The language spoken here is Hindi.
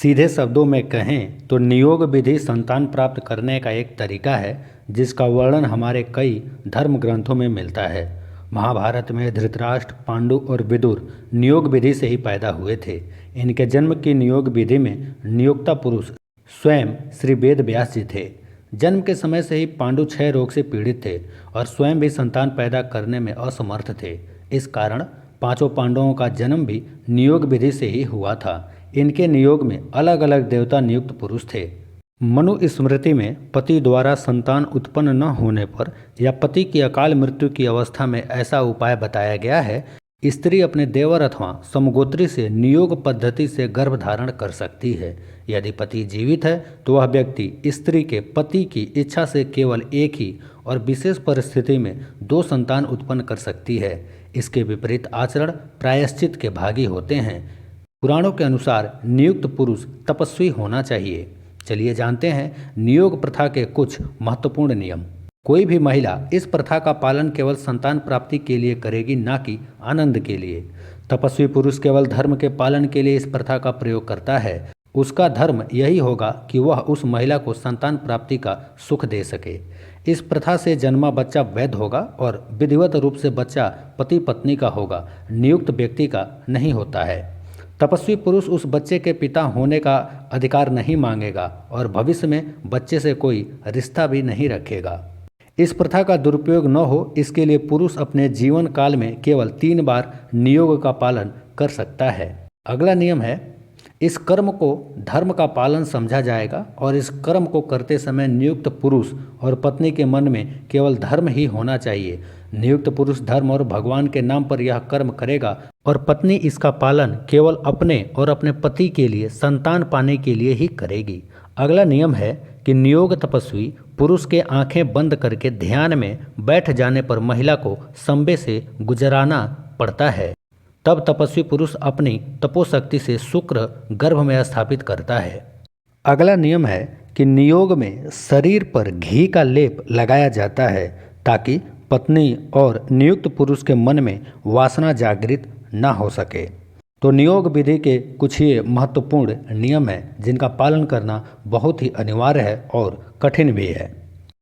सीधे शब्दों में कहें तो नियोग विधि संतान प्राप्त करने का एक तरीका है जिसका वर्णन हमारे कई धर्म ग्रंथों में मिलता है। महाभारत में धृतराष्ट्र, पांडु और विदुर नियोग विधि से ही पैदा हुए थे। इनके जन्म की नियोग विधि में नियोक्ता पुरुष स्वयं श्री वेद व्यास जी थे। जन्म के समय से ही पांडु क्षय रोग से पीड़ित थे और स्वयं भी संतान पैदा करने में असमर्थ थे। इस कारण पांचों पांडवों का जन्म भी नियोग विधि से ही हुआ था। इनके नियोग में अलग अलग देवता नियुक्त पुरुष थे। मनु स्मृति में पति द्वारा संतान उत्पन्न न होने पर या पति की अकाल मृत्यु की अवस्था में ऐसा उपाय बताया गया है। स्त्री अपने देवर अथवा समगोत्री से नियोग पद्धति से गर्भ धारण कर सकती है। यदि पति जीवित है तो वह व्यक्ति स्त्री के पति की इच्छा से केवल एक ही और विशेष परिस्थिति में 2 संतान उत्पन्न कर सकती है। इसके विपरीत आचरण प्रायश्चित के भागी होते हैं। पुराणों के अनुसार नियुक्त पुरुष तपस्वी होना चाहिए। चलिए जानते हैं नियोग प्रथा के कुछ महत्वपूर्ण नियम। कोई भी महिला इस प्रथा का पालन केवल संतान प्राप्ति के लिए करेगी, ना कि आनंद के लिए। तपस्वी पुरुष केवल धर्म के पालन के लिए इस प्रथा का प्रयोग करता है। उसका धर्म यही होगा कि वह उस महिला को संतान प्राप्ति का सुख दे सके। इस प्रथा से जन्मा बच्चा वैध होगा और विधिवत रूप से बच्चा पति पत्नी का होगा, नियुक्त व्यक्ति का नहीं होता है। तपस्वी पुरुष उस बच्चे के पिता होने का अधिकार नहीं मांगेगा और भविष्य में बच्चे से कोई रिश्ता भी नहीं रखेगा। इस प्रथा का दुरुपयोग न हो इसके लिए पुरुष अपने जीवन काल में केवल 3 बार नियोग का पालन कर सकता है। अगला नियम है, इस कर्म को धर्म का पालन समझा जाएगा और इस कर्म को करते समय नियुक्त पुरुष और पत्नी के मन में केवल धर्म ही होना चाहिए। नियुक्त पुरुष धर्म और भगवान के नाम पर यह कर्म करेगा और पत्नी इसका पालन केवल अपने और अपने पति के लिए, संतान पाने के लिए ही करेगी। अगला नियम है कि नियोग तपस्वी पुरुष के आंखें बंद करके ध्यान में बैठ जाने पर महिला को संबे से गुजराना पड़ता है। तब तपस्वी पुरुष अपनी तपोशक्ति से शुक्र गर्भ में स्थापित करता है। अगला नियम है कि नियोग में शरीर पर घी का लेप लगाया जाता है ताकि पत्नी और नियुक्त पुरुष के मन में वासना जागृत ना हो सके। तो नियोग विधि के कुछ ये महत्वपूर्ण नियम हैं जिनका पालन करना बहुत ही अनिवार्य है और कठिन भी है।